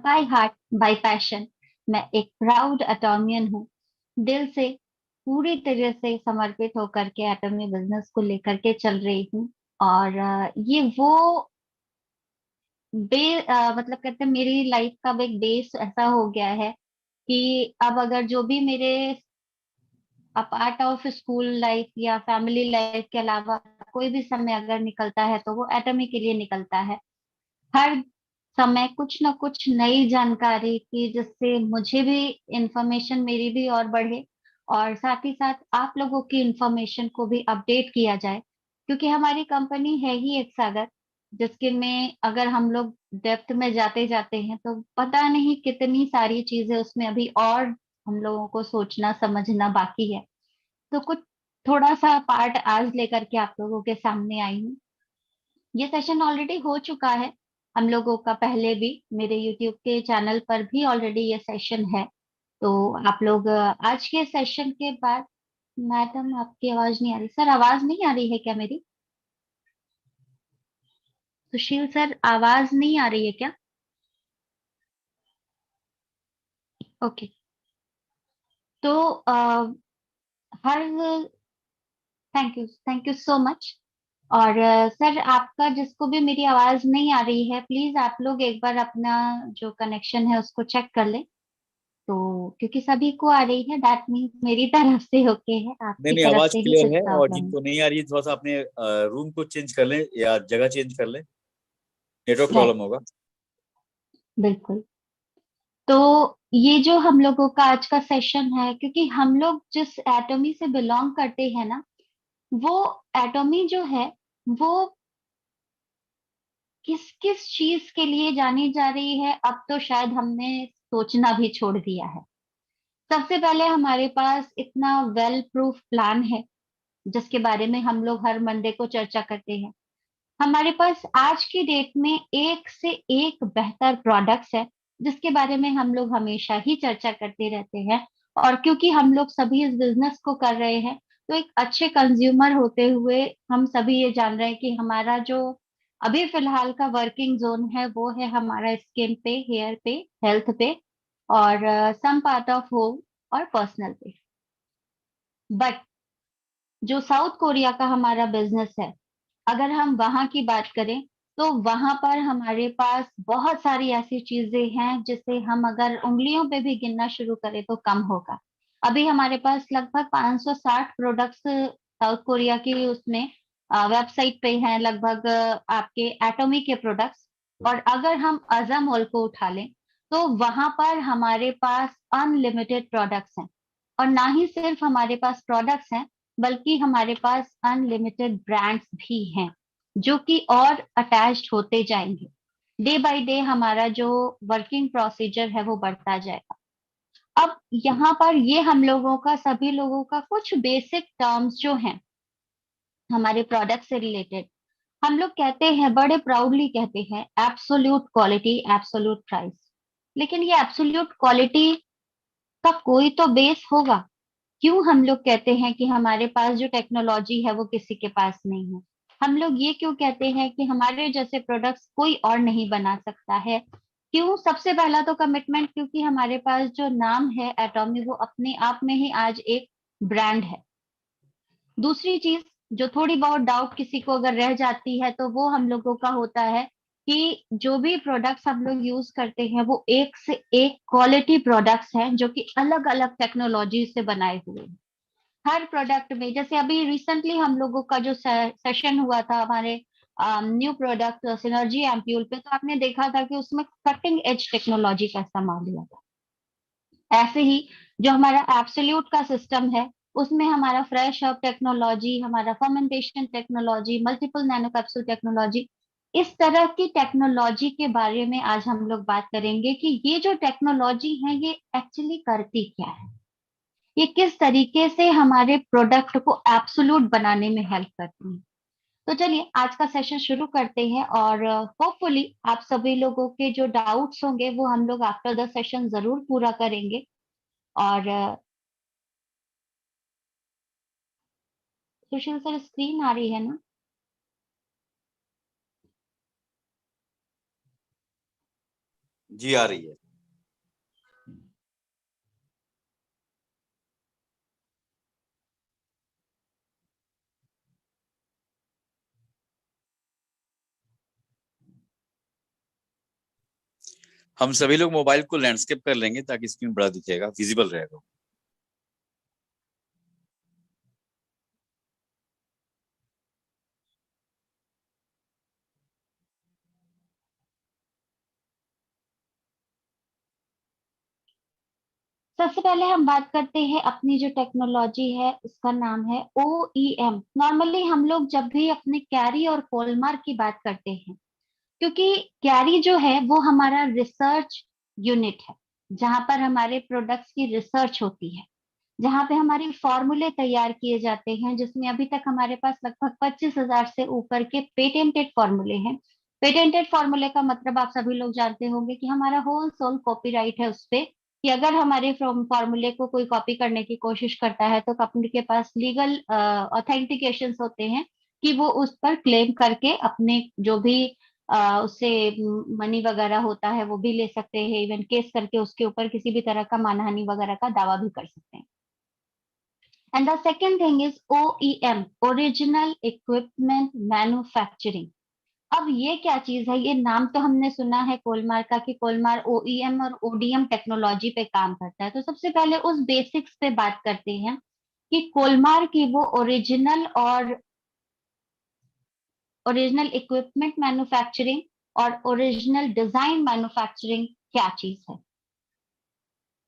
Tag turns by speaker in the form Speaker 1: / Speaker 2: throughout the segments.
Speaker 1: By heart, bye passion, मैं एक proud एटॉमियन हूँ। दिल से पूरी तरह से समर्पित होकर के एटॉमी बिजनेस को लेकर के चल रही हूँ। और ये वो मतलब कहते हैं मेरी लाइफ का एक बेस ऐसा हो गया है कि अब अगर जो भी मेरे अपार्ट ऑफ स्कूल लाइफ या फैमिली लाइफ के अलावा कोई भी समय अगर निकलता है तो वो एटॉमी के लिए निकलता है। हर समय कुछ ना कुछ नई जानकारी की, जिससे मुझे भी इंफॉर्मेशन मेरी भी और बढ़े, और साथ ही साथ आप लोगों की इंफॉर्मेशन को भी अपडेट किया जाए। क्योंकि हमारी कंपनी है ही एक सागर, जिसके में अगर हम लोग डेप्थ में जाते जाते हैं तो पता नहीं कितनी सारी चीजें उसमें अभी और हम लोगों को सोचना समझना बाकी है। तो कुछ थोड़ा सा पार्ट आज लेकर के आप लोगों के सामने आई हूँ। ये सेशन ऑलरेडी हो चुका है हम लोगों का, पहले भी मेरे यूट्यूब के चैनल पर भी ऑलरेडी ये सेशन है। तो आप लोग आज के सेशन के बाद। मैडम आपकी आवाज नहीं आ रही, सर आवाज नहीं आ रही है क्या मेरी? सुशील सर आवाज नहीं आ रही है क्या? ओके। तो her thank you so much. और सर आपका जिसको भी मेरी आवाज नहीं आ रही है, प्लीज आप लोग एक बार अपना जो कनेक्शन है उसको चेक कर ले। तो क्योंकि सभी को आ रही है, दैट मीन्स मेरी तरफ से ओके है,
Speaker 2: नहीं
Speaker 1: आपकी
Speaker 2: नहीं,
Speaker 1: तरफ
Speaker 2: आवाज
Speaker 1: से ही
Speaker 2: क्लियर
Speaker 1: कुछ
Speaker 2: है। और
Speaker 1: प्रॉब्लम है।
Speaker 2: जिनको नहीं आ रही है थोड़ा सा अपने रूम को चेंज कर लें या जगह चेंज कर लें, नेटवर्क
Speaker 1: राइट,
Speaker 2: प्रॉब्लम होगा।
Speaker 1: बिल्कुल। तो ये जो हम लोगों का आज का सेशन है, क्योंकि हम लोग जिस एटॉमी से बिलोंग करते हैं ना, वो एटॉमी जो है वो किस किस चीज के लिए जानी जा रही है, अब तो शायद हमने सोचना भी छोड़ दिया है। सबसे पहले हमारे पास इतना वेल प्रूफ प्लान है जिसके बारे में हम लोग हर मंडे को चर्चा करते हैं। हमारे पास आज की डेट में एक से एक बेहतर प्रोडक्ट्स है जिसके बारे में हम लोग हमेशा ही चर्चा करते रहते हैं। और क्योंकि हम लोग सभी इस बिजनेस को कर रहे हैं, तो एक अच्छे कंज्यूमर होते हुए हम सभी ये जान रहे हैं कि हमारा जो अभी फिलहाल का वर्किंग जोन है वो है हमारा स्किन पे, हेयर पे, हेल्थ पे, और सम पार्ट ऑफ होम और पर्सनल पे। बट जो साउथ कोरिया का हमारा बिजनेस है, अगर हम वहां की बात करें तो वहां पर हमारे पास बहुत सारी ऐसी चीजें हैं जिसे हम अगर उंगलियों पे भी गिनना शुरू करें तो कम होगा। अभी हमारे पास लगभग 560 प्रोडक्ट्स साउथ कोरिया की उसमें वेबसाइट पे हैं, लगभग आपके एटॉमी के प्रोडक्ट्स। और अगर हम अज़ा मॉल को उठा लें तो वहां पर हमारे पास अनलिमिटेड प्रोडक्ट्स हैं। और ना ही सिर्फ हमारे पास प्रोडक्ट्स हैं, बल्कि हमारे पास अनलिमिटेड ब्रांड्स भी हैं जो कि और अटैच्ड होते जाएंगे। डे बाय डे हमारा जो वर्किंग प्रोसीजर है वो बढ़ता जाएगा। अब यहाँ पर ये हम लोगों का, सभी लोगों का कुछ बेसिक टर्म्स जो हैं हमारे प्रोडक्ट से रिलेटेड, हम लोग कहते हैं, बड़े प्राउडली कहते हैं, एब्सोल्यूट क्वालिटी, एब्सोल्यूट प्राइस। लेकिन ये एब्सोल्यूट क्वालिटी का कोई तो बेस होगा। क्यों हम लोग कहते हैं कि हमारे पास जो टेक्नोलॉजी है वो किसी के पास नहीं है? हम लोग ये क्यों कहते हैं कि हमारे जैसे प्रोडक्ट्स कोई और नहीं बना सकता है? क्यों? सबसे पहला तो कमिटमेंट, क्योंकि हमारे पास जो नाम है एटॉमी वो अपने आप में ही आज एक ब्रांड है। दूसरी चीज जो थोड़ी बहुत डाउट किसी को अगर रह जाती है तो वो हम लोगों का होता है कि जो भी प्रोडक्ट्स हम लोग यूज करते हैं वो एक से एक क्वालिटी प्रोडक्ट्स हैं जो कि अलग अलग टेक्नोलॉजी से बनाए हुए हैं। हर प्रोडक्ट में, जैसे अभी रिसेंटली हम लोगों का जो सेशन हुआ था हमारे न्यू प्रोडक्ट सिनर्जी एम्प्यूल पे, तो आपने देखा था कि उसमें कटिंग एज टेक्नोलॉजी का इस्तेमाल हुआ था। ऐसे ही जो हमारा एब्सोल्यूट का सिस्टम है उसमें हमारा फ्रेश हर्ब टेक्नोलॉजी, हमारा fermentation technology, multiple nano capsule technology, इस तरह की टेक्नोलॉजी के बारे में आज हम लोग बात करेंगे कि ये जो टेक्नोलॉजी है ये एक्चुअली करती क्या है, ये किस तरीके से हमारे प्रोडक्ट को एब्सोल्यूट बनाने में हेल्प करती है। तो चलिए आज का सेशन शुरू करते हैं, और होपफुली आप सभी लोगों के जो डाउट्स होंगे वो हम लोग आफ्टर द सेशन जरूर पूरा करेंगे। और सुशील सर स्क्रीन आ रही है ना?
Speaker 2: जी आ रही है। हम सभी लोग मोबाइल को लैंडस्केप कर लेंगे ताकि स्क्रीन बड़ा दिखेगा, विजिबल रहेगा।
Speaker 1: सबसे पहले हम बात करते हैं अपनी जो टेक्नोलॉजी है उसका नाम है OEM। नॉर्मली हम लोग जब भी अपने कैरी और कोलमार की बात करते हैं, क्योंकि कैरी जो है वो हमारा रिसर्च यूनिट है, जहां पर हमारे प्रोडक्ट्स की रिसर्च होती है, जहां पे हमारे फॉर्मूले तैयार किए जाते हैं, जिसमें अभी तक हमारे पास लगभग 25,000 से ऊपर के पेटेंटेड फॉर्मूले हैं। पेटेंटेड फॉर्मूले का मतलब आप सभी लोग जानते होंगे कि हमारा होल सोल कॉपीराइट है उस पे, कि अगर हमारे फॉर्मूले को कोई कॉपी करने की कोशिश करता है तो कंपनी के पास लीगल ऑथेंटिकेशंस होते हैं कि वो उस पर क्लेम करके अपने जो भी उससे मनी वगैरह होता है वो भी ले सकते हैं, इवन केस करके उसके ऊपर किसी भी तरह का मानहानि वगैरह का दावा भी कर सकते हैं। And the second thing is OEM, Original Equipment Manufacturing। अब ये क्या चीज है? ये नाम तो हमने सुना है कोलमार का, कि कोलमार OEM और ODM टेक्नोलॉजी पे काम करता है। तो सबसे पहले उस बेसिक्स पे बात करते हैं कि कोलमार की वो ओरिजिनल इक्विपमेंट मैन्युफैक्चरिंग और ओरिजिनल डिजाइन मैन्युफैक्चरिंग क्या चीज है।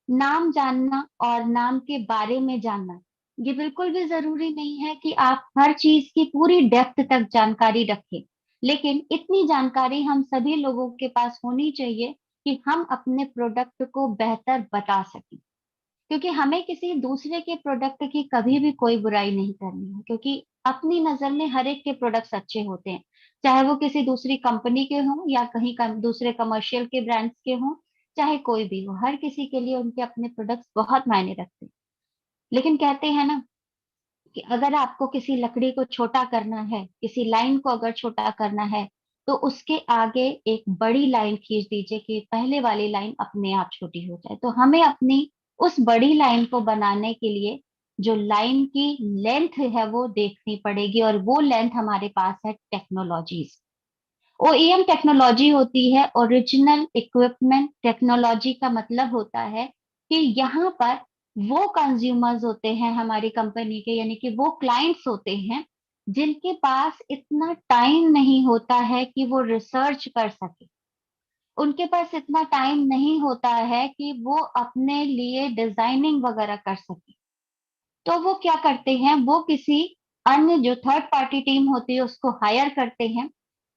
Speaker 1: नाम जानना और नाम के बारे में जानना, ये बिल्कुल भी जरूरी नहीं है कि आप हर चीज की पूरी डेप्थ तक जानकारी रखें, लेकिन इतनी जानकारी हम सभी लोगों के पास होनी चाहिए कि हम अपने प्रोडक्ट को बेहतर बता सकें। क्योंकि हमें किसी दूसरे के प्रोडक्ट की कभी भी कोई बुराई नहीं करनी है, क्योंकि अपनी नजर में हर एक के प्रोडक्ट्स अच्छे होते हैं, चाहे वो किसी दूसरी कंपनी के हों या कहीं दूसरे कमर्शियल के ब्रांड्स के हों, चाहे कोई भी हो, हर किसी के लिए उनके अपने प्रोडक्ट्स बहुत मायने रखते हैं। लेकिन कहते हैं ना कि अगर आपको किसी लकड़ी को छोटा करना है, किसी लाइन को अगर छोटा करना है, तो उसके आगे एक बड़ी लाइन खींच दीजिए कि पहले वाली लाइन अपने आप छोटी हो जाए। तो हमें अपनी उस बड़ी लाइन को बनाने के लिए जो लाइन की लेंथ है वो देखनी पड़ेगी, और वो लेंथ हमारे पास है टेक्नोलॉजीज। OEM टेक्नोलॉजी होती है ओरिजिनल इक्विपमेंट टेक्नोलॉजी। का मतलब होता है कि यहाँ पर वो कंज्यूमर्स होते हैं हमारी कंपनी के, यानी कि वो क्लाइंट्स होते हैं जिनके पास इतना टाइम नहीं होता है कि वो रिसर्च कर सके, उनके पास इतना टाइम नहीं होता है कि वो अपने लिए डिजाइनिंग वगैरह कर सके। तो वो क्या करते हैं, वो किसी अन्य जो थर्ड पार्टी टीम होती है उसको हायर करते हैं,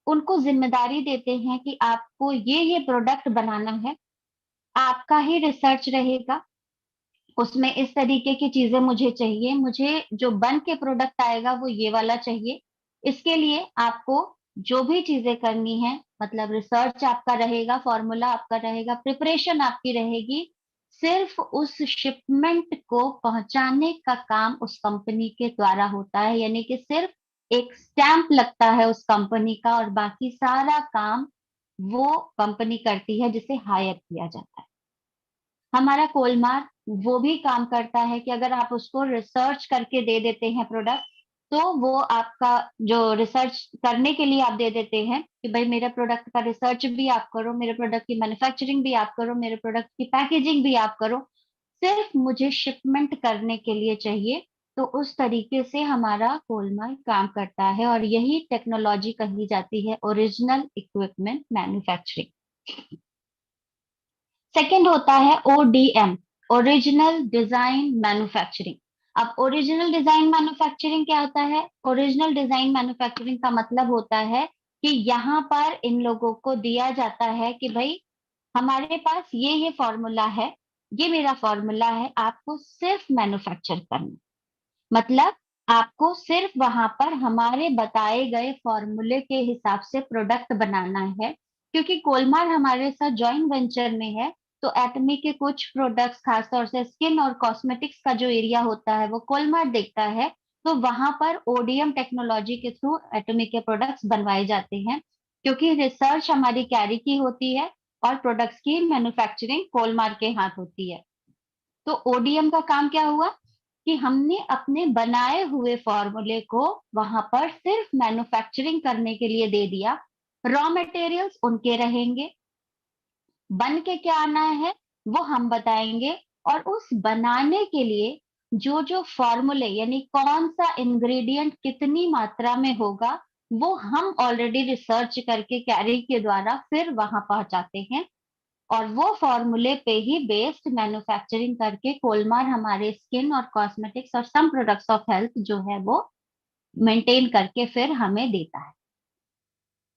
Speaker 1: उनको जिम्मेदारी देते हैं कि आपको ये प्रोडक्ट बनाना है, आपका ही रिसर्च रहेगा, उसमें इस तरीके की चीजें मुझे चाहिए, मुझे जो बन के प्रोडक्ट आएगा वो ये वाला चाहिए। इसके लिए आपको जो भी चीजें करनी है, मतलब रिसर्च आपका रहेगा, फॉर्मूला आपका रहेगा, प्रिपरेशन आपकी रहेगी, सिर्फ उस शिपमेंट को पहुंचाने का काम उस कंपनी के द्वारा होता है, यानी कि सिर्फ एक स्टैंप लगता है उस कंपनी का, और बाकी सारा काम वो कंपनी करती है जिसे हायर किया जाता है। हमारा कोलमार वो भी काम करता है कि अगर आप उसको रिसर्च करके दे देते हैं प्रोडक्ट, तो वो आपका जो रिसर्च करने के लिए आप दे देते हैं कि भाई मेरे प्रोडक्ट का रिसर्च भी आप करो, मेरे प्रोडक्ट की मैन्युफैक्चरिंग भी आप करो, मेरे प्रोडक्ट की पैकेजिंग भी आप करो, सिर्फ मुझे शिपमेंट करने के लिए चाहिए। तो उस तरीके से हमारा कोलमार काम करता है, और यही टेक्नोलॉजी कही जाती है ओरिजिनल इक्विपमेंट मैन्युफैक्चरिंग। सेकंड होता है ODM, ओरिजिनल डिजाइन मैन्युफैक्चरिंग। अब ओरिजिनल डिजाइन मैन्युफैक्चरिंग क्या होता है? ओरिजिनल डिजाइन मैन्युफैक्चरिंग का मतलब होता है कि यहाँ पर इन लोगों को दिया जाता है कि भाई हमारे पास ये फॉर्मूला है, ये मेरा फॉर्मूला है, आपको सिर्फ मैन्युफैक्चर करना, मतलब आपको सिर्फ वहां पर हमारे बताए गए फॉर्मूले के हिसाब से प्रोडक्ट बनाना है। क्योंकि कोलमार हमारे साथ जॉइंट वेंचर में है, तो एटमी के कुछ प्रोडक्ट्स, खासतौर से स्किन और कॉस्मेटिक्स का जो एरिया होता है वो कोलमार देखता है। तो वहां पर ODM टेक्नोलॉजी के थ्रू एटमी के प्रोडक्ट्स बनवाए जाते हैं, क्योंकि रिसर्च हमारी कैरी की होती है, और प्रोडक्ट्स की मैन्युफैक्चरिंग कोलमार के हाथ होती है। तो ओडीएम का काम क्या हुआ कि हमने अपने बनाए हुए फॉर्मूले को वहां पर सिर्फ मैन्युफैक्चरिंग करने के लिए दे दिया। रॉ मटेरियल्स उनके रहेंगे, बन के क्या आना है वो हम बताएंगे, और उस बनाने के लिए जो जो फॉर्मूले यानी कौन सा इंग्रेडिएंट कितनी मात्रा में होगा वो हम ऑलरेडी रिसर्च करके कैरी के द्वारा फिर वहां पहुंचाते हैं। और वो फॉर्मूले पे ही बेस्ड मैन्युफैक्चरिंग करके कोलमार हमारे स्किन और कॉस्मेटिक्स और सम प्रोडक्ट्स ऑफ हेल्थ जो है वो मेंटेन करके फिर हमें देता है।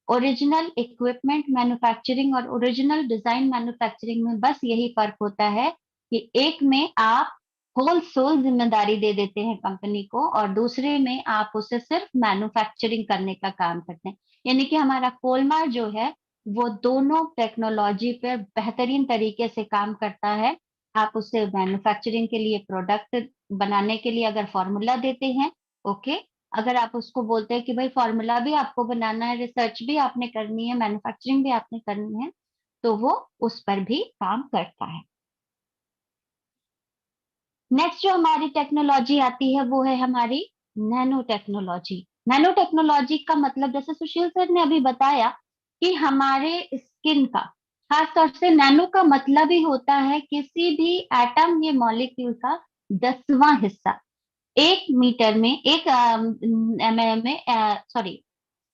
Speaker 1: ओरिजिनल इक्विपमेंट मैन्युफैक्चरिंग और ओरिजिनल डिजाइन मैन्युफैक्चरिंग में बस यही फर्क होता है कि एक में आप होल सोल जिम्मेदारी दे देते हैं कंपनी को, और दूसरे में आप उसे सिर्फ मैन्युफैक्चरिंग करने का काम करते हैं। यानी कि हमारा कोलमार जो है वो दोनों टेक्नोलॉजी पर बेहतरीन तरीके से काम करता है। आप उसे मैन्युफैक्चरिंग के लिए प्रोडक्ट बनाने के लिए अगर फॉर्मूला देते हैं, ओके। अगर आप उसको बोलते हैं कि भाई फॉर्मूला भी आपको बनाना है, रिसर्च भी आपने करनी है, मैन्युफैक्चरिंग भी आपने करनी है, तो वो उस पर भी काम करता है। नेक्स्ट जो हमारी टेक्नोलॉजी आती है वो है हमारी नैनो टेक्नोलॉजी। नैनो टेक्नोलॉजी का मतलब जैसे सुशील सर ने अभी बताया कि हमारे स्किन का, खास तौर से नैनो का मतलब ही होता है किसी भी एटम या मॉलिक्यूल का 10वां हिस्सा। 1 मीटर में, 1 mm में, सॉरी,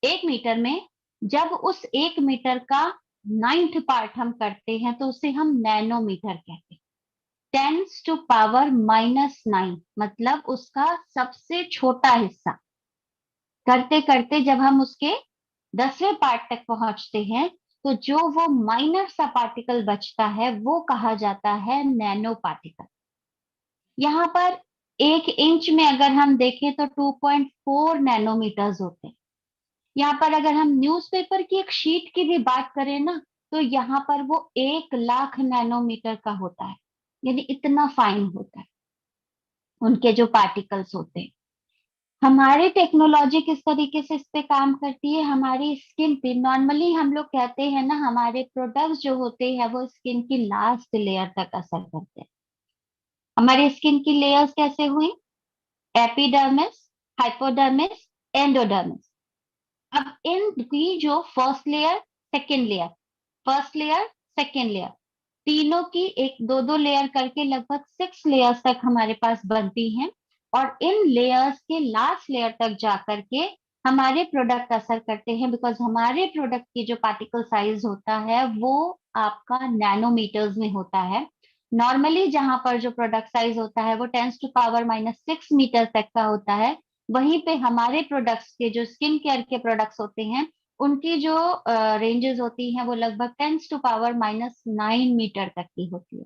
Speaker 1: 1 मीटर में जब उस 1 मीटर का 9th पार्ट हम करते हैं तो उसे हम नैनोमीटर कहते हैं। 10⁻⁹ मतलब उसका सबसे छोटा हिस्सा। करते करते जब हम उसके 10वें पार्ट तक पहुंचते हैं तो जो वो माइनर सा पार्टिकल बचता है वो कहा जाता है नैनो पार्टिकल। यहाँ पर 1 इंच में अगर हम देखें तो 2.4 नैनोमीटर्स होते हैं। यहाँ पर अगर हम न्यूज़पेपर की एक शीट की भी बात करें ना, तो यहाँ पर वो 1 लाख नैनोमीटर का होता है। यानी इतना फाइन होता है उनके जो पार्टिकल्स होते हैं। हमारी टेक्नोलॉजी किस तरीके से इस पे काम करती है, हमारी स्किन पे नॉर्मली हम लोग कहते हैं ना हमारे प्रोडक्ट्स जो होते हैं वो स्किन की लास्ट लेयर तक असर करते हैं। हमारी स्किन की लेयर्स कैसे हुई? Epidermis, hypodermis, endodermis. अब इनकी जो first layer, second layer, first layer, second layer, तीनों की एक दो दो लेयर करके लगभग 6 लेयर्स तक हमारे पास बनती हैं। और इन लेयर्स के लास्ट लेयर तक जाकर के हमारे प्रोडक्ट असर करते हैं, बिकॉज हमारे प्रोडक्ट की जो पार्टिकल साइज होता है वो आपका नैनोमीटर्स में होता है। नॉर्मली जहां पर जो प्रोडक्ट साइज होता है वो 10⁻⁻6 मीटर तक का होता है। वहीं पे हमारे प्रोडक्ट्स के जो स्किन केयर के प्रोडक्ट्स होते हैं उनकी जो रेंजेस होती हैं वो लगभग 10⁻⁹ मीटर तक की होती है।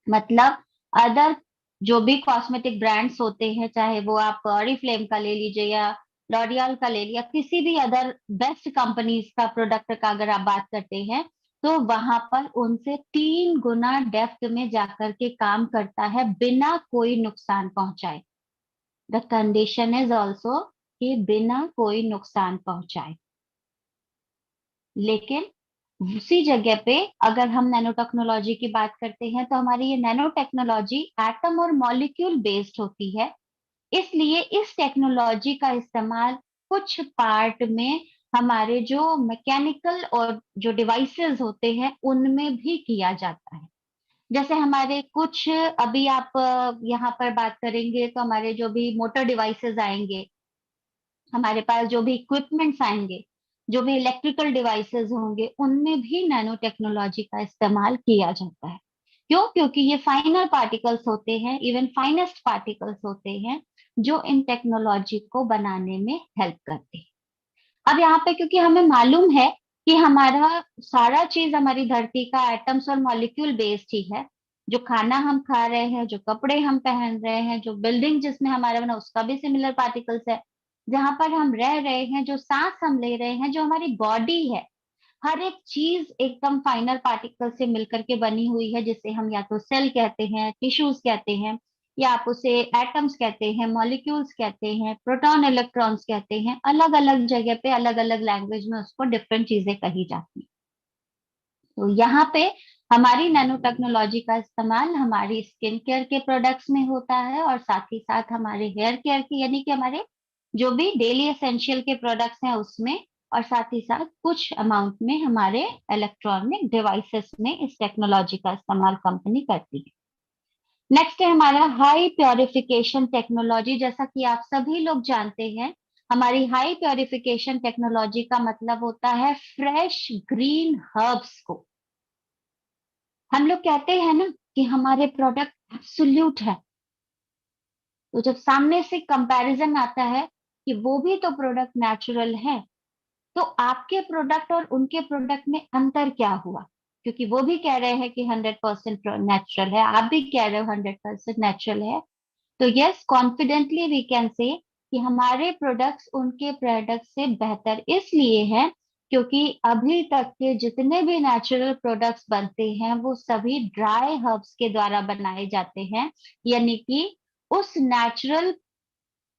Speaker 1: मतलब अदर जो भी कॉस्मेटिक ब्रांड्स होते हैं, चाहे वो आप ऑरिफ्लेम का ले लीजिए या लॉरियल का ले लिया, किसी भी अदर बेस्ट कंपनीज का प्रोडक्ट का अगर आप बात करते हैं तो वहां पर उनसे 3 गुना डेप्थ में जाकर के काम करता है बिना कोई नुकसान पहुंचाए। द कंडीशन इज ऑल्सो कि बिना कोई नुकसान पहुंचाए। लेकिन उसी जगह पे अगर हम नैनो टेक्नोलॉजी की बात करते हैं तो हमारी ये नैनो टेक्नोलॉजी एटम और मॉलिक्यूल बेस्ड होती है। इसलिए इस टेक्नोलॉजी का इस्तेमाल कुछ पार्ट में हमारे जो मैकेनिकल और जो डिवाइसेस होते हैं उनमें भी किया जाता है। जैसे हमारे कुछ, अभी आप यहाँ पर बात करेंगे तो हमारे जो भी मोटर डिवाइसेस आएंगे, हमारे पास जो भी इक्विपमेंट्स आएंगे, जो भी इलेक्ट्रिकल डिवाइसेस होंगे, उनमें भी नैनो टेक्नोलॉजी का इस्तेमाल किया जाता है। क्यों? क्योंकि ये फाइनर पार्टिकल्स होते हैं, इवन फाइनेस्ट पार्टिकल्स होते हैं जो इन टेक्नोलॉजी को बनाने में हेल्प करते हैं। अब यहाँ पे क्योंकि हमें मालूम है कि हमारा सारा चीज हमारी धरती का एटम्स और मॉलिक्यूल बेस्ड ही है। जो खाना हम खा रहे हैं, जो कपड़े हम पहन रहे हैं, जो बिल्डिंग जिसमें हमारा बना उसका भी सिमिलर पार्टिकल्स है, जहां पर हम रह रहे हैं, जो सांस हम ले रहे हैं, जो हमारी बॉडी है, हर एक चीज एकदम फाइनल पार्टिकल से मिलकर के बनी हुई है, जिसे हम या तो सेल कहते हैं, टिश्यूज कहते हैं, या आप उसे एटम्स कहते हैं, मॉलिक्यूल्स कहते हैं, प्रोटॉन इलेक्ट्रॉन्स कहते हैं। अलग अलग जगह पे अलग अलग लैंग्वेज में उसको डिफरेंट चीजें कही जाती हैं। तो यहाँ पे हमारी नैनो टेक्नोलॉजी का इस्तेमाल हमारी स्किन केयर के प्रोडक्ट्स में होता है, और साथ ही साथ हमारे हेयर केयर के, यानी कि हमारे जो भी डेली एसेंशियल के प्रोडक्ट्स हैं उसमें, और साथ ही साथ कुछ अमाउंट में हमारे इलेक्ट्रॉनिक डिवाइसेस में इस टेक्नोलॉजी का इस्तेमाल कंपनी करती है। नेक्स्ट है हमारा हाई प्योरिफिकेशन टेक्नोलॉजी। जैसा कि आप सभी लोग जानते हैं, हमारी हाई प्योरिफिकेशन टेक्नोलॉजी का मतलब होता है फ्रेश ग्रीन हर्ब्स को। हम लोग कहते हैं ना कि हमारे प्रोडक्ट एब्सोल्यूट है, तो जब सामने से कंपैरिजन आता है कि वो भी तो प्रोडक्ट नेचुरल है, तो आपके प्रोडक्ट और उनके प्रोडक्ट में अंतर क्या हुआ? क्योंकि वो भी कह रहे हैं कि 100% नेचुरल है, आप भी कह रहे हो 100% नेचुरल है। तो yes, confidently we can say कि हमारे प्रोडक्ट्स उनके प्रोडक्ट से बेहतर इसलिए हैं क्योंकि अभी तक के जितने भी नेचुरल प्रोडक्ट्स बनते हैं वो सभी ड्राई हर्ब्स के द्वारा बनाए जाते हैं, यानी कि उस नेचुरल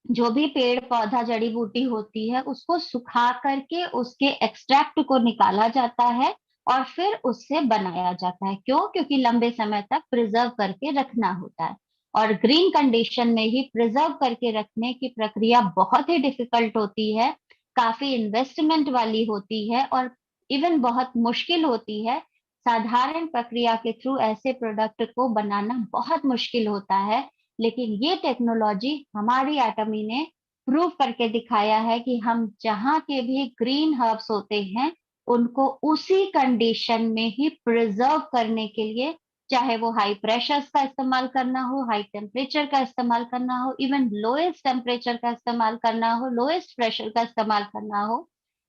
Speaker 1: जो भी पेड़ पौधा जड़ी बूटी होती है उसको सुखा करके उसके एक्सट्रैक्ट को निकाला जाता है और फिर उससे बनाया जाता है। क्यों? क्योंकि लंबे समय तक प्रिजर्व करके रखना होता है, और ग्रीन कंडीशन में ही प्रिजर्व करके रखने की प्रक्रिया बहुत ही डिफिकल्ट होती है, काफी इन्वेस्टमेंट वाली होती है, और इवन बहुत मुश्किल होती है। साधारण प्रक्रिया के थ्रू ऐसे प्रोडक्ट को बनाना बहुत मुश्किल होता है, लेकिन ये टेक्नोलॉजी हमारी एटमी ने प्रूव करके दिखाया है कि हम जहाँ के भी ग्रीन हर्ब्स होते हैं उनको उसी कंडीशन में ही प्रिजर्व करने के लिए, चाहे वो हाई प्रेशर्स का इस्तेमाल करना हो, हाई टेम्परेचर का इस्तेमाल करना हो, इवन लोएस्ट टेम्परेचर का इस्तेमाल करना हो, लोएस्ट प्रेशर का इस्तेमाल करना हो,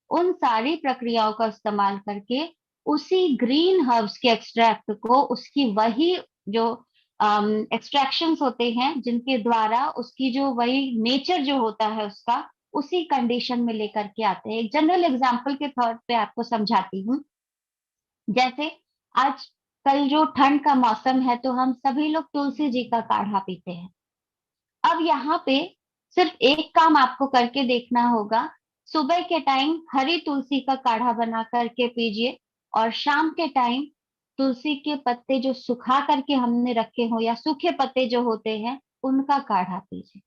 Speaker 1: उन सारी प्रक्रियाओं का इस्तेमाल करके उसी ग्रीन हर्ब्स के एक्सट्रैक्ट को, उसकी वही जो एक्सट्रैक्शंस होते हैं जिनके द्वारा उसकी जो वही नेचर जो होता है उसका, उसी कंडीशन में लेकर के आते हैं। एक जनरल एग्जांपल के तौर पे आपको समझाती हूँ। जैसे आज कल जो ठंड का मौसम है तो हम सभी लोग तुलसी जी का काढ़ा पीते हैं। अब यहाँ पे सिर्फ एक काम आपको करके देखना होगा, सुबह के टाइम हरी तुलसी का काढ़ा बना करके पीजिए, और शाम के टाइम तुलसी के पत्ते जो सुखा करके हमने रखे हो या सूखे पत्ते जो होते हैं उनका काढ़ा पीजिए।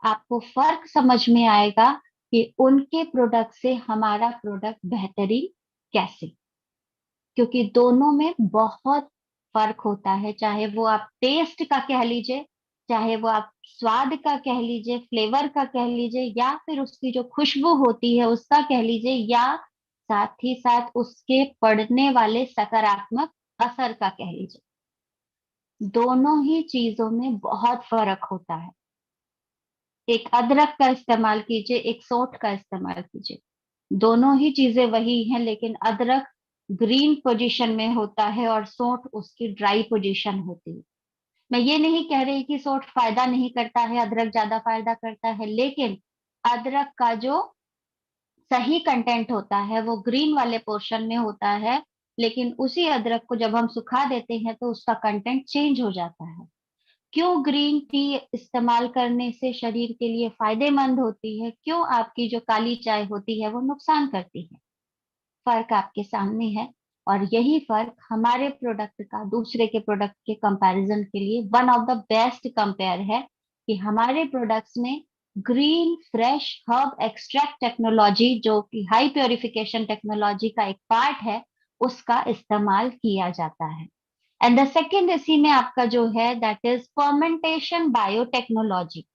Speaker 1: आपको फर्क समझ में आएगा कि उनके प्रोडक्ट से हमारा प्रोडक्ट बेहतरीन कैसे, क्योंकि दोनों में बहुत फर्क होता है। चाहे वो आप टेस्ट का कह लीजिए, चाहे वो आप स्वाद का कह लीजिए, फ्लेवर का कह लीजिए, या फिर उसकी जो खुशबू होती है उसका कह लीजिए, या साथ ही साथ उसके पड़ने वाले सकारात्मक असर का कह लीजिए। दोनों ही चीजों में बहुत फर्क होता है। एक अदरक का इस्तेमाल कीजिए, एक सौंठ का इस्तेमाल कीजिए, दोनों ही चीजें वही हैं, लेकिन अदरक ग्रीन पोजीशन में होता है और सौंठ उसकी ड्राई पोजीशन होती है। मैं ये नहीं कह रही कि सौंठ फायदा नहीं करता है, अदरक ज्यादा फायदा करता है, लेकिन अदरक का जो सही कंटेंट होता है वो ग्रीन वाले पोर्शन में होता है, लेकिन उसी अदरक को जब हम सुखा देते हैं तो उसका कंटेंट चेंज हो जाता है। क्यों ग्रीन टी इस्तेमाल करने से शरीर के लिए फायदेमंद होती है, क्यों आपकी जो काली चाय होती है वो नुकसान करती है? फर्क आपके सामने है, और यही फर्क हमारे प्रोडक्ट का दूसरे के प्रोडक्ट के कंपैरिजन के लिए one of the best compare है कि हमारे प्रोडक्ट्स में green fresh herb extract technology, जो कि हाई प्योरिफिकेशन टेक्नोलॉजी का एक पार्ट है, उसका इस्तेमाल किया जाता है। एंड द सेकेंड इसी में आपका जो है that is fermentation biotechnology.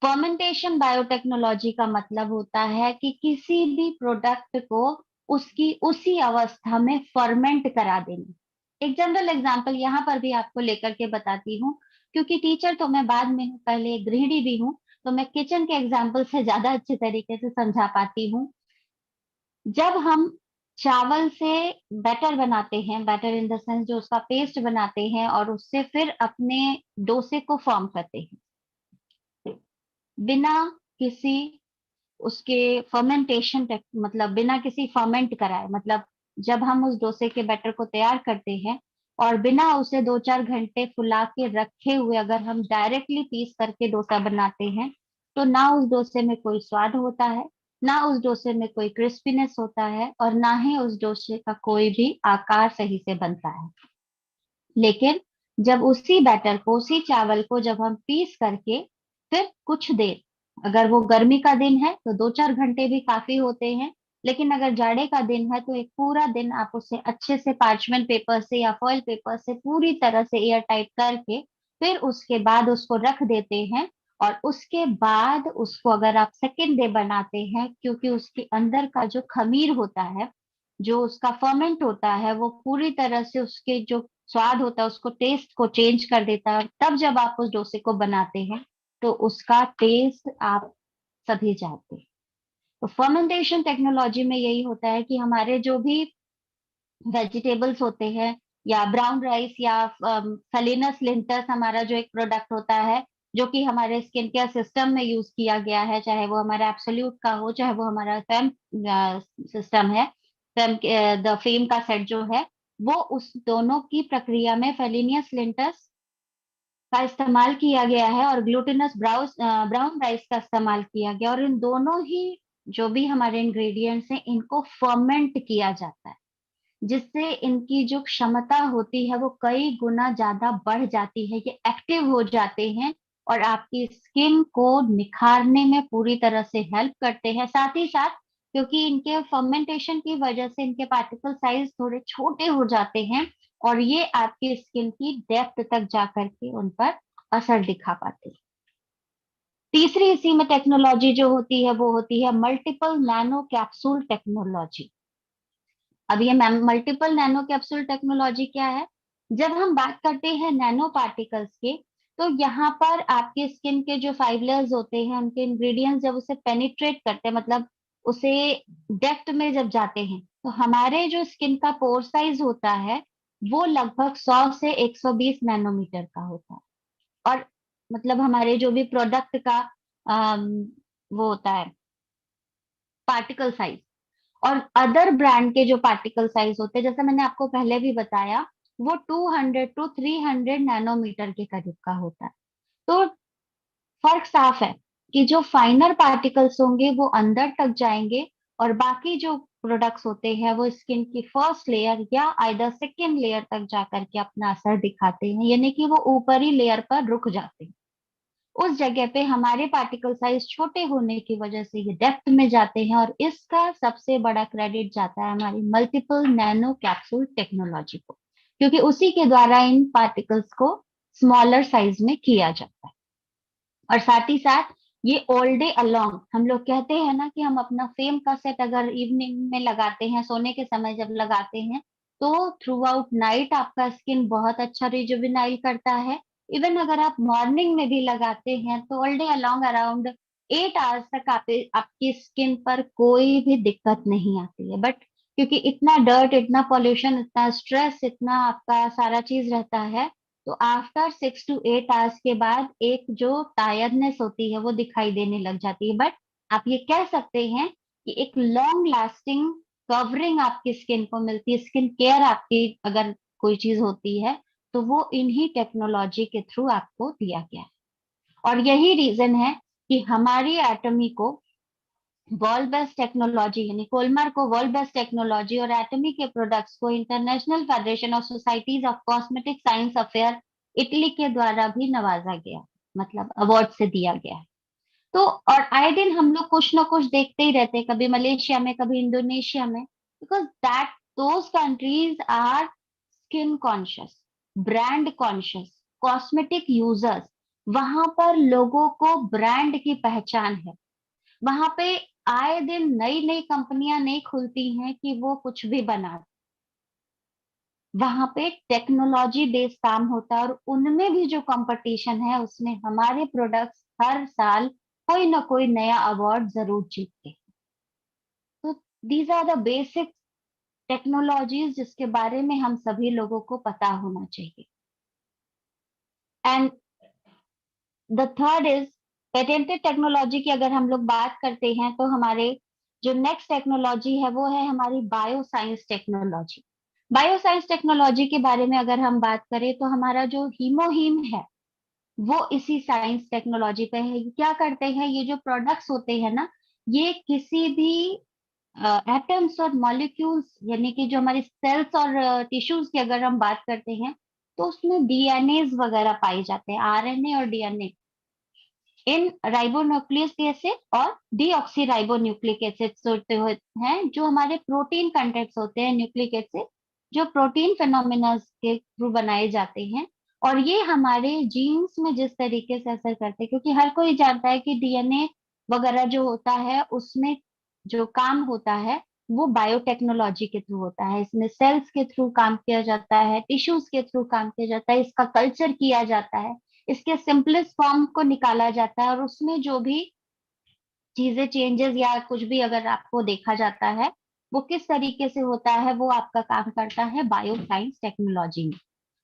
Speaker 1: Fermentation biotechnology का मतलब होता है कि किसी भी प्रोडक्ट को उसकी उसी अवस्था में फर्मेंट करा देना। एक जनरल एग्जांपल यहाँ पर भी आपको लेकर के बताती हूँ, क्योंकि टीचर तो मैं बाद में हूँ, पहले एक गृहिणी भी हूँ, तो मैं किचन के एग्जाम्पल से ज्यादा अच्छे तरीके से समझा पाती हूँ। जब हम चावल से बैटर बनाते हैं, बैटर इन द सेंस जो उसका पेस्ट बनाते हैं और उससे फिर अपने डोसे को फॉर्म करते हैं, बिना किसी उसके फर्मेंटेशन मतलब बिना किसी फर्मेंट कराए, मतलब जब हम उस डोसे के बैटर को तैयार करते हैं और बिना उसे 2-4 घंटे फुला के रखे हुए अगर हम डायरेक्टली पीस करके डोसा बनाते हैं, तो ना उस डोसे में कोई स्वाद होता है, ना उस डोसे में कोई क्रिस्पीनेस होता है और ना ही उस डोसे का कोई भी आकार सही से बनता है। लेकिन जब उसी बैटर को, उसी चावल को जब हम पीस करके फिर कुछ देर, अगर वो गर्मी का दिन है तो 2-4 घंटे भी काफी होते हैं, लेकिन अगर जाड़े का दिन है तो एक पूरा दिन आप उसे अच्छे से पार्चमेंट पेपर से या फॉइल पेपर से पूरी तरह से एयर टाइट करके फिर उसके बाद उसको रख देते हैं। और उसके बाद उसको अगर आप सेकेंड डे बनाते हैं, क्योंकि उसके अंदर का जो खमीर होता है, जो उसका फर्मेंट होता है, वो पूरी तरह से उसके जो स्वाद होता है उसको, टेस्ट को चेंज कर देता है। तब जब आप उस डोसे को बनाते हैं तो उसका टेस्ट आप सभी जानते हैं। तो फर्मेंटेशन टेक्नोलॉजी में यही होता है कि हमारे जो भी वेजिटेबल्स होते हैं, या ब्राउन राइस या सलीनस लिंटस हमारा जो एक प्रोडक्ट होता है, जो कि हमारे स्किन केयर सिस्टम में यूज किया गया है, चाहे वो हमारा एब्सोल्यूट का हो, चाहे वो हमारा फेम सिस्टम है, फेम द फेम का सेट जो है, वो उस दोनों की प्रक्रिया में फेलिनियस लिंटस का इस्तेमाल किया गया है और ग्लूटिनस ब्राउन राइस का इस्तेमाल किया गया। और इन दोनों ही जो भी हमारे इंग्रेडिएंट्स हैं, इनको फर्मेंट किया जाता है, जिससे इनकी जो क्षमता होती है वो कई गुना ज्यादा बढ़ जाती है, ये एक्टिव हो जाते हैं और आपकी स्किन को निखारने में पूरी तरह से हेल्प करते हैं। साथ ही साथ क्योंकि इनके फर्मेंटेशन की वजह से इनके पार्टिकल साइज थोड़े छोटे हो जाते हैं और ये आपकी स्किन की डेप्थ तक जा करके उन पर असर दिखा पाते हैं। तीसरी इसी में टेक्नोलॉजी जो होती है वो होती है मल्टीपल नैनो कैप्सूल टेक्नोलॉजी। अब ये मल्टीपल नैनो कैप्सूल टेक्नोलॉजी क्या है? जब हम बात करते हैं नैनो पार्टिकल्स के, तो यहाँ पर आपके स्किन के जो 5 लेयर्स होते हैं, उनके इंग्रेडिएंट्स जब उसे पेनिट्रेट करते हैं, मतलब उसे डेप्थ में जब जाते हैं, तो हमारे जो स्किन का पोर साइज होता है वो लगभग 100 से 120 नैनोमीटर का होता है। और मतलब हमारे जो भी प्रोडक्ट का अम, वो होता है पार्टिकल साइज, और अदर ब्रांड के जो पार्टिकल साइज होते हैं, जैसे मैंने आपको पहले भी बताया, वो 200 to 300 नैनोमीटर के करीब का होता है। तो फर्क साफ है कि जो फाइनर पार्टिकल्स होंगे वो अंदर तक जाएंगे और बाकी जो प्रोडक्ट्स होते हैं वो स्किन की फर्स्ट लेयर या आइदर सेकेंड लेयर तक जा करके अपना असर दिखाते हैं, यानी कि वो ऊपरी लेयर पर रुक जाते हैं। उस जगह पे हमारे पार्टिकल साइज छोटे होने की वजह से ये डेप्थ में जाते हैं, और इसका सबसे बड़ा क्रेडिट जाता है हमारी मल्टीपल नैनो कैप्सूल टेक्नोलॉजी को, क्योंकि उसी के द्वारा इन पार्टिकल्स को स्मॉलर साइज में किया जाता है। और साथ ही साथ ये ऑल डे अलोंग, हम लोग कहते हैं ना कि हम अपना फेम का सेट अगर इवनिंग में लगाते हैं, सोने के समय जब लगाते हैं, तो थ्रू आउट नाइट आपका स्किन बहुत अच्छा रिजुविनाइल करता है। इवन अगर आप मॉर्निंग में भी लगाते हैं तो all day along around 8 hours तक आपकी स्किन पर कोई भी दिक्कत नहीं आती है। बट क्योंकि इतना डर्ट, इतना पॉल्यूशन, इतना स्ट्रेस, इतना आपका सारा चीज रहता है, तो आफ्टर 6 to 8 आवर्स के बाद एक जो टायर्डनेस होती है वो दिखाई देने लग जाती है। बट आप ये कह सकते हैं कि एक लॉन्ग लास्टिंग कवरिंग आपकी स्किन को मिलती है, स्किन केयर आपकी अगर कोई चीज होती है तो वो इन्हीं टेक्नोलॉजी के थ्रू आपको दिया गया है। और यही रीजन है कि हमारी एटमी को वर्ल्ड बेस्ट टेक्नोलॉजी, यानी कोलमार को वर्ल्ड बेस्ट टेक्नोलॉजी और एटमी के प्रोडक्ट्स को international federation of societies of cosmetic science affair Italy के द्वारा भी नवाजा गया, मतलब अवार्ड से दिया गया है। तो और आए दिन हम लोग कुछ ना कुछ देखते ही रहते हैं, कभी मलेशिया में, कभी इंडोनेशिया में, because that those countries are skin conscious, brand conscious, cosmetic users. वहां पर लोगों को ब्रांड की पहचान है। वहां पे आए दिन नई नई कंपनियां नहीं खुलती हैं कि वो कुछ भी बना, वहां पे टेक्नोलॉजी बेस्ड काम होता है, और उनमें भी जो कंपटीशन है उसमें हमारे प्रोडक्ट्स हर साल कोई ना कोई नया अवार्ड जरूर जीतते हैं। तो these are the basic technologies जिसके बारे में हम सभी लोगों को पता होना चाहिए। And the third is patented technology की अगर हम लोग बात करते हैं तो हमारे जो नेक्स्ट टेक्नोलॉजी है वो है हमारी bio science technology. Bio science technology के बारे में अगर हम बात करें तो हमारा जो हीमोहीम है वो इसी साइंस टेक्नोलॉजी पे है। क्या करते हैं, ये जो प्रोडक्ट्स होते हैं ना, ये किसी भी एटम्स और मॉलिक्यूल्स, यानी कि जो हमारे सेल्स और टिश्यूज की अगर हम बात करते हैं, तो उसमें डीएनए वगैरह पाए जाते हैं, आरएनए और डीएनए इन राइबोन्यूक्लिक एसिड और डीऑक्सी राइबोन्यूक्लिक एसिड्स होते हैं, जो हमारे प्रोटीन कंटेंट्स होते हैं, न्यूक्लिक एसिड जो प्रोटीन फेनोमेना के थ्रू बनाए जाते हैं। और ये हमारे जीन्स में जिस तरीके से असर करते हैं, क्योंकि हर कोई जानता है कि डीएनए वगैरह जो होता है उसमें जो काम होता है वो बायोटेक्नोलॉजी के थ्रू होता है। इसमें सेल्स के थ्रू काम किया जाता है, टिश्यूज के थ्रू काम किया जाता है, इसका कल्चर किया जाता है, इसके सिंपलेस्ट फॉर्म को निकाला जाता है, और उसमें जो भी चीजें चेंजेस या कुछ भी अगर आपको देखा जाता है वो किस तरीके से होता है, वो आपका काम करता है बायो साइंस टेक्नोलॉजी में।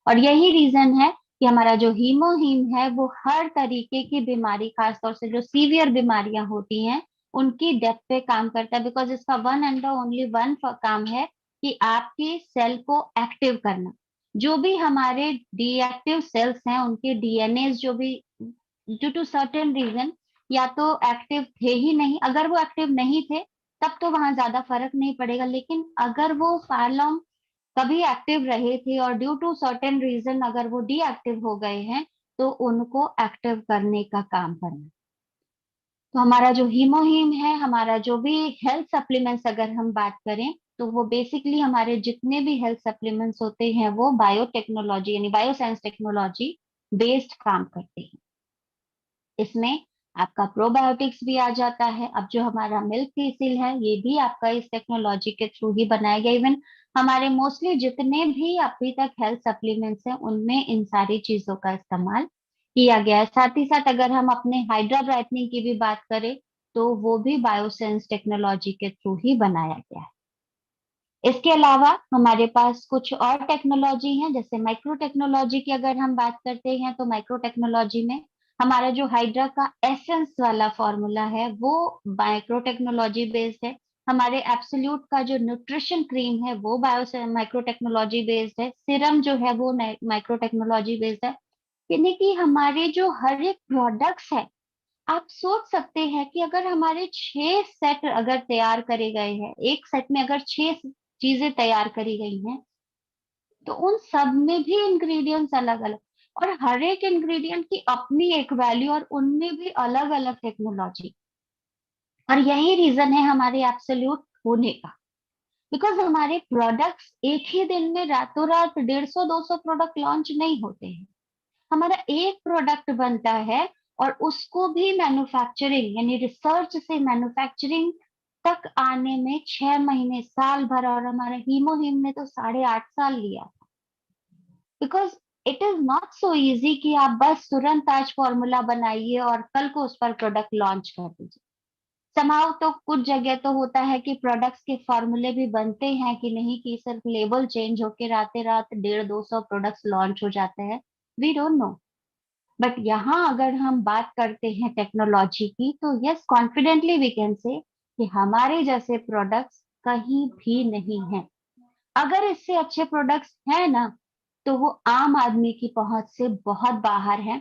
Speaker 1: और यही रीजन है कि हमारा जो हीमोहीम है वो हर तरीके की बीमारी, खासतौर से जो सीवियर बीमारियां होती हैं उनकी डेथ पे काम करता है, बिकॉज इसका वन एंड ओनली वन काम है कि आपकी सेल को एक्टिव करना। जो भी हमारे डीएक्टिव सेल्स हैं उनके डीएनए जो भी ड्यू टू सर्टेन रीजन या तो एक्टिव थे ही नहीं, अगर वो एक्टिव नहीं थे तब तो वहां ज्यादा फर्क नहीं पड़ेगा, लेकिन अगर वो फार लॉन्ग कभी एक्टिव रहे थे और ड्यू टू सर्टेन रीजन अगर वो डीएक्टिव हो गए हैं, तो उनको एक्टिव करने का काम करना। तो हमारा जो हीमोहीम है, हमारा जो भी हेल्थ सप्लीमेंट्स अगर हम बात करें, तो वो बेसिकली हमारे जितने भी हेल्थ सप्लीमेंट्स होते हैं वो बायोटेक्नोलॉजी यानी बायोसाइंस टेक्नोलॉजी बेस्ड काम करते हैं। इसमें आपका प्रोबायोटिक्स भी आ जाता है। अब जो हमारा मिल्क टीसिल है ये भी आपका इस टेक्नोलॉजी के थ्रू ही बनाया गया। इवन हमारे मोस्टली जितने भी अभी तक हेल्थ सप्लीमेंट्स हैं उनमें इन सारी चीजों का इस्तेमाल किया गया है। साथ ही साथ अगर हम अपने हाइड्रा ब्राइटनिंग की भी बात करें तो वो भी बायोसेंस टेक्नोलॉजी के थ्रू ही बनाया गया है। इसके अलावा हमारे पास कुछ और टेक्नोलॉजी हैं, जैसे माइक्रो टेक्नोलॉजी की अगर हम बात करते हैं तो माइक्रो टेक्नोलॉजी में हमारा जो हाइड्रा का एसेंस वाला फॉर्मूला है वो माइक्रो टेक्नोलॉजी बेस्ड है। हमारे एब्सोल्यूट का जो न्यूट्रिशन क्रीम है वो बायो माइक्रो टेक्नोलॉजी बेस्ड है। सिरम जो है वो माइक्रो टेक्नोलॉजी बेस्ड है। यानी कि हमारे जो हर एक प्रोडक्ट्स है, आप सोच सकते हैं कि अगर हमारे 6 सेट अगर तैयार करे गए हैं, एक सेट में अगर 6 चीजें तैयार करी गई हैं, तो उन सब में भी इंग्रेडिएंट्स अलग अलग, और हर एक इंग्रेडिएंट की अपनी एक वैल्यू, और उनमें भी अलग अलग टेक्नोलॉजी। और यही रीजन है हमारे एब्सोल्यूट होने का, बिकॉज हमारे प्रोडक्ट्स एक ही दिन में रातों रात 150-200 प्रोडक्ट लॉन्च नहीं होते हैं। हमारा एक प्रोडक्ट बनता है और उसको भी मैन्युफैक्चरिंग यानी रिसर्च से मैन्युफैक्चरिंग तक आने में 6 महीने, साल भर, और हमारे हीमोहिम ने तो 8.5 साल लिया। Because it is not so easy कि आप बस तुरंत आज फॉर्मूला बनाइए और कल को उस पर प्रोडक्ट लॉन्च कर दीजिए। समाव तो कुछ जगह तो होता है कि प्रोडक्ट्स के फॉर्मूले भी बनते हैं कि नहीं, कि सिर्फ लेबल चेंज होके रातें रात 150-200 प्रोडक्ट्स लॉन्च हो जाते हैं। We don't know. बट यहाँ अगर हम बात करते हैं टेक्नोलॉजी की, तो yes confidently we can say कि हमारे जैसे प्रोडक्ट्स कहीं भी नहीं है। अगर इससे अच्छे प्रोडक्ट्स हैं ना, तो वो आम आदमी की पहुंच से बहुत बाहर है।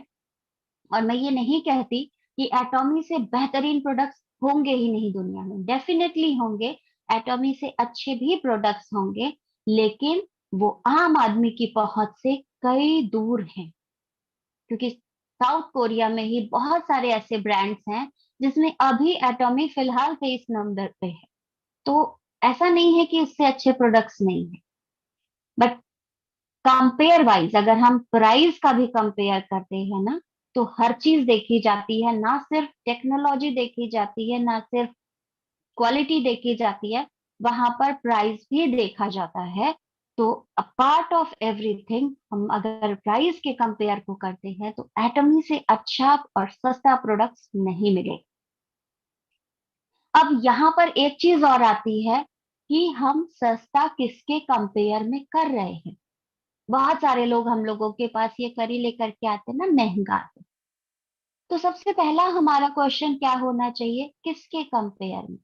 Speaker 1: और मैं ये नहीं कहती कि एटॉमी से बेहतरीन प्रोडक्ट्स होंगे ही नहीं दुनिया में, डेफिनेटली होंगे। एटॉमी से अच्छे भी प्रोडक्ट्स होंगे, लेकिन वो आम आदमी की पहुंच से कई दूर हैं। क्योंकि साउथ कोरिया में ही बहुत सारे ऐसे ब्रांड्स हैं जिसमें अभी एटॉमी फिलहाल 23 नंबर पे है। तो ऐसा नहीं है कि इससे अच्छे प्रोडक्ट्स नहीं है, बट कंपेयर वाइज अगर हम प्राइस का भी कंपेयर करते हैं ना, तो हर चीज देखी जाती है, ना सिर्फ टेक्नोलॉजी देखी जाती है, ना सिर्फ क्वालिटी देखी जाती है, वहां पर प्राइस भी देखा जाता है। तो अ पार्ट ऑफ एवरीथिंग, हम अगर प्राइस के कंपेयर को करते हैं तो एटमी से अच्छा और सस्ता प्रोडक्ट्स नहीं मिले। अब यहाँ पर एक चीज और आती है कि हम सस्ता किसके कंपेयर में कर रहे हैं। बहुत सारे लोग हम लोगों के पास ये करी लेकर के आते हैं ना, महंगा। तो सबसे पहला हमारा क्वेश्चन क्या होना चाहिए, किसके कंपेयर में।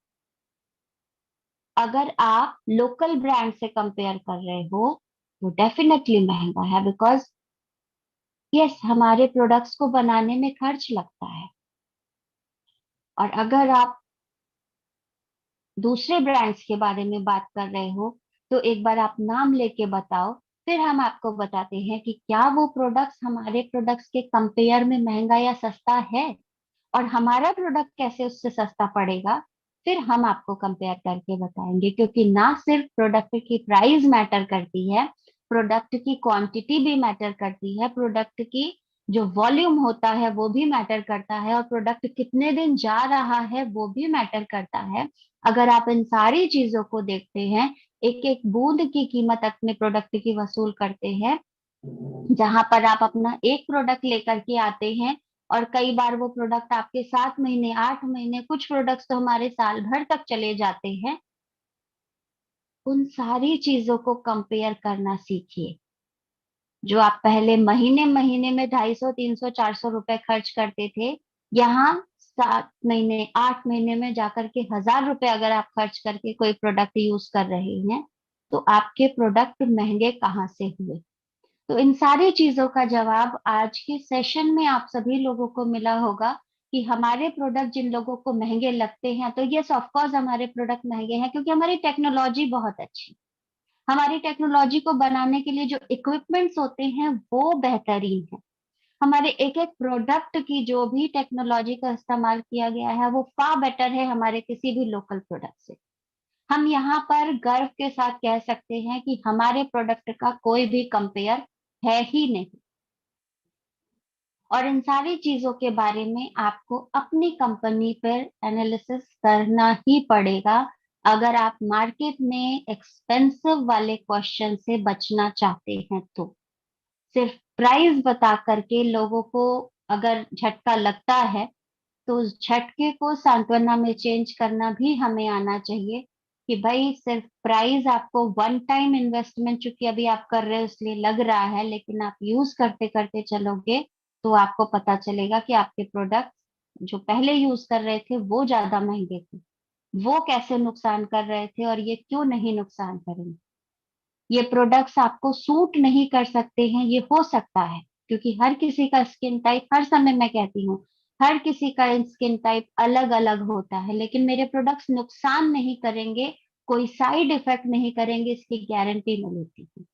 Speaker 1: अगर आप लोकल ब्रांड से कंपेयर कर रहे हो तो डेफिनेटली महंगा है, बिकॉज यस हमारे प्रोडक्ट्स को बनाने में खर्च लगता है। और अगर आप दूसरे ब्रांड्स के बारे में बात कर रहे हो तो एक बार आप नाम लेके बताओ, फिर हम आपको बताते हैं कि क्या वो प्रोडक्ट्स हमारे प्रोडक्ट्स के कंपेयर में महंगा या सस्ता है, और हमारा प्रोडक्ट कैसे उससे सस्ता पड़ेगा, फिर हम आपको कंपेयर करके बताएंगे। क्योंकि ना सिर्फ प्रोडक्ट की प्राइस मैटर करती है, प्रोडक्ट की क्वांटिटी भी मैटर करती है, प्रोडक्ट की जो वॉल्यूम होता है वो भी मैटर करता है, और प्रोडक्ट कितने दिन जा रहा है वो भी मैटर करता है। अगर आप इन सारी चीजों को देखते हैं, एक एक बूंद की कीमत अपने प्रोडक्ट की वसूल करते हैं, जहां पर आप अपना एक प्रोडक्ट लेकर के आते हैं और कई बार वो प्रोडक्ट आपके 7 महीने 8 महीने, कुछ प्रोडक्ट्स तो हमारे साल भर तक चले जाते हैं, उन सारी चीजों को कंपेयर करना सीखिए। जो आप पहले महीने महीने में 250 300 400 रुपए खर्च करते थे, यहाँ 7 महीने 8 महीने में जाकर के 1000 रुपए अगर आप खर्च करके कोई प्रोडक्ट यूज कर रहे हैं, तो आपके प्रोडक्ट महंगे कहाँ से हुए। तो इन सारी चीजों का जवाब आज के सेशन में आप सभी लोगों को मिला होगा कि हमारे प्रोडक्ट जिन लोगों को महंगे लगते हैं, तो यस ऑफ कोर्स हमारे प्रोडक्ट महंगे हैं क्योंकि हमारी टेक्नोलॉजी बहुत अच्छी, हमारी टेक्नोलॉजी को बनाने के लिए जो इक्विपमेंट्स होते हैं वो बेहतरीन है, हमारे एक एक प्रोडक्ट की जो भी टेक्नोलॉजी का इस्तेमाल किया गया है वो फार बेटर है हमारे किसी भी लोकल प्रोडक्ट से। हम यहाँ पर गर्व के साथ कह सकते हैं कि हमारे प्रोडक्ट का कोई भी कंपेयर है ही नहीं। और इन सारी चीजों के बारे में आपको अपनी कंपनी पर एनालिसिस करना ही पड़ेगा अगर आप मार्केट में एक्सपेंसिव वाले क्वेश्चन से बचना चाहते हैं। तो सिर्फ प्राइस बता करके लोगों को अगर झटका लगता है, तो उस झटके को सांत्वना में चेंज करना भी हमें आना चाहिए कि भाई सिर्फ प्राइस आपको वन टाइम इन्वेस्टमेंट चूंकि अभी आप कर रहे हो इसलिए लग रहा है, लेकिन आप यूज करते करते चलोगे तो आपको पता चलेगा कि आपके प्रोडक्ट जो पहले यूज कर रहे थे वो ज्यादा महंगे थे, वो कैसे नुकसान कर रहे थे और ये क्यों नहीं नुकसान करेंगे। ये प्रोडक्ट्स आपको सूट नहीं कर सकते हैं, ये हो सकता है क्योंकि हर किसी का स्किन टाइप, हर समय मैं कहती हूँ, हर किसी का स्किन टाइप अलग अलग होता है, लेकिन मेरे प्रोडक्ट्स नुकसान नहीं करेंगे, कोई साइड इफेक्ट नहीं करेंगे, इसकी गारंटी मैं लेती हूँ।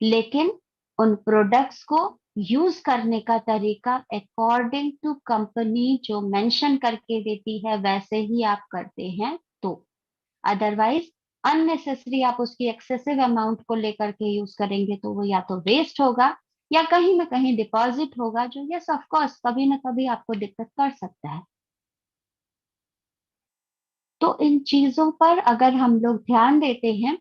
Speaker 1: लेकिन उन प्रोडक्ट्स को यूज करने का तरीका अकॉर्डिंग टू कंपनी जो मेंशन करके देती है वैसे ही आप करते हैं। तो अदरवाइज अननेसेसरी आप उसकी एक्सेसिव अमाउंट को लेकर के यूज करेंगे तो वो या तो वेस्ट होगा या कहीं ना कहीं डिपॉजिट होगा, जो यस ऑफ कोर्स कभी ना कभी आपको दिक्कत कर सकता है। तो इन चीजों पर अगर हम लोग ध्यान देते हैं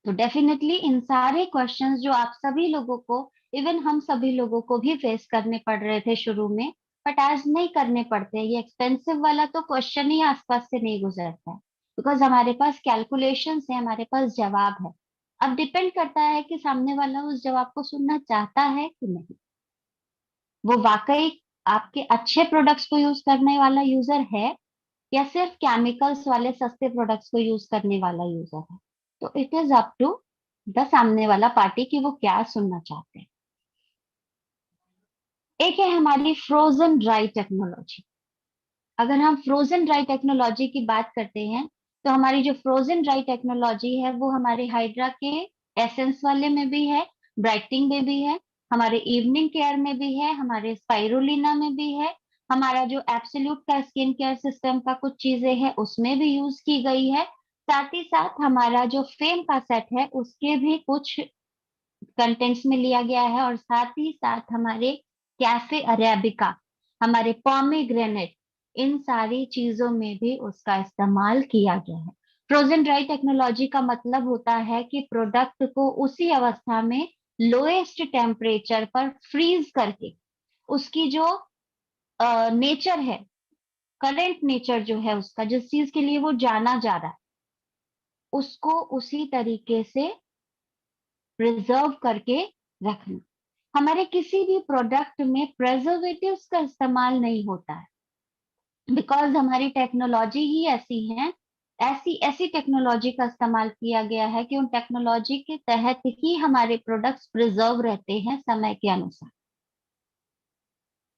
Speaker 1: तो डेफिनेटली इन सारे क्वेश्चंस जो आप सभी लोगों को, इवन हम सभी लोगों को भी फेस करने पड़ रहे थे शुरू में, बट आज नहीं करने पड़ते। ये एक्सपेंसिव वाला तो क्वेश्चन ही आसपास से नहीं गुजरता है बिकॉज हमारे पास कैलकुलेशन है, हमारे पास जवाब है। अब डिपेंड करता है कि सामने वाला उस जवाब को सुनना चाहता है कि नहीं, वो वाकई आपके अच्छे प्रोडक्ट्स को यूज करने वाला यूजर है या सिर्फ केमिकल्स वाले सस्ते प्रोडक्ट्स को यूज करने वाला यूजर है। तो it is up to the सामने वाला पार्टी कि वो क्या सुनना चाहते हैं। एक है हमारी फ्रोजन ड्राई टेक्नोलॉजी। अगर हम फ्रोजन ड्राई टेक्नोलॉजी की बात करते हैं तो हमारी जो फ्रोजन ड्राई टेक्नोलॉजी है वो हमारे हाइड्रा के एसेंस वाले में भी है, ब्राइटनिंग में भी है, हमारे इवनिंग केयर में भी है, हमारे स्पाइरुलिना में भी है, हमारा जो एब्सोल्यूट का स्किन केयर सिस्टम का कुछ चीजें हैं उसमें भी यूज की गई है। साथ ही साथ हमारा जो फेम का सेट है उसके भी कुछ कंटेंट्स में लिया गया है, और साथ ही साथ हमारे कैफे अरेबिका, हमारे पॉमीग्रेनेट, इन सारी चीजों में भी उसका इस्तेमाल किया गया है। फ्रोजन ड्राई टेक्नोलॉजी का मतलब होता है कि प्रोडक्ट को उसी अवस्था में लोएस्ट टेम्परेचर पर फ्रीज करके उसकी जो नेचर है, करेंट नेचर जो है उसका, जिस चीज के लिए वो जाना जा रहा है, उसको उसी तरीके से प्रिजर्व करके रखना। हमारे किसी भी प्रोडक्ट में प्रेजर्वेटिव्स का इस्तेमाल नहीं होता है बिकॉज हमारी टेक्नोलॉजी ही ऐसी है, ऐसी ऐसी टेक्नोलॉजी का इस्तेमाल किया गया है कि उन टेक्नोलॉजी के तहत ही हमारे प्रोडक्ट्स प्रिजर्व रहते हैं समय के अनुसार।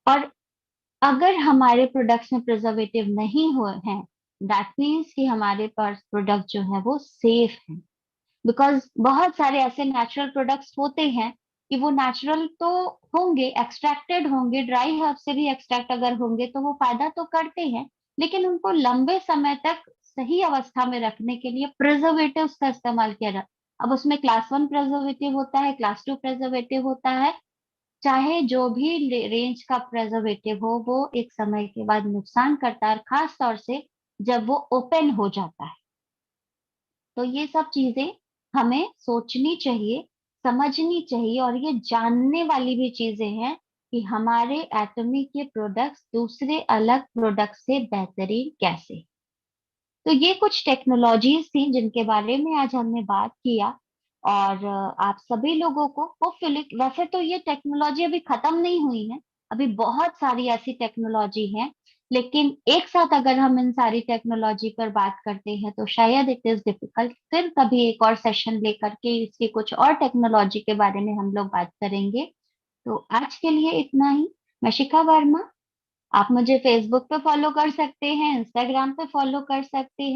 Speaker 1: और अगर हमारे प्रोडक्ट्स में प्रिजर्वेटिव नहीं हुए हैं दैट मीन्स कि हमारे पास प्रोडक्ट जो है वो सेफ है। बिकॉज बहुत सारे ऐसे नेचुरल प्रोडक्ट्स होते हैं कि वो नेचुरल तो होंगे, एक्सट्रैक्टेड होंगे, ड्राई हर्ब से भी एक्सट्रैक्ट अगर होंगे तो वो फायदा तो करते हैं, लेकिन उनको लंबे समय तक सही अवस्था में रखने के लिए प्रिजर्वेटिव्स का इस्तेमाल किया जाता। अब उसमें क्लास 1 प्रिजर्वेटिव होता है, क्लास 2 प्रिजर्वेटिव होता है, चाहे जो भी रेंज का प्रिजर्वेटिव हो, वो एक समय के बाद नुकसान करता है, और खास तौर से जब वो ओपन हो जाता है। तो ये सब चीजें हमें सोचनी चाहिए, समझनी चाहिए, और ये जानने वाली भी चीजें हैं कि हमारे एटॉमी के प्रोडक्ट्स दूसरे अलग प्रोडक्ट से बेहतरीन कैसे। तो ये कुछ टेक्नोलॉजीज थी जिनके बारे में आज हमने बात किया। और आप सभी लोगों को होपफुली, वैसे तो ये टेक्नोलॉजी अभी खत्म नहीं हुई है, अभी बहुत सारी ऐसी टेक्नोलॉजी है, लेकिन एक साथ अगर हम इन सारी टेक्नोलॉजी पर बात करते हैं तो शायद इट इज डिफिकल्ट। फिर कभी एक और सेशन लेकर के इसकी कुछ और टेक्नोलॉजी के बारे में हम लोग बात करेंगे। तो आज के लिए इतना ही। मैं शिखा वर्मा, आप मुझे फेसबुक पे फॉलो कर सकते हैं, इंस्टाग्राम पे फॉलो कर सकते हैं।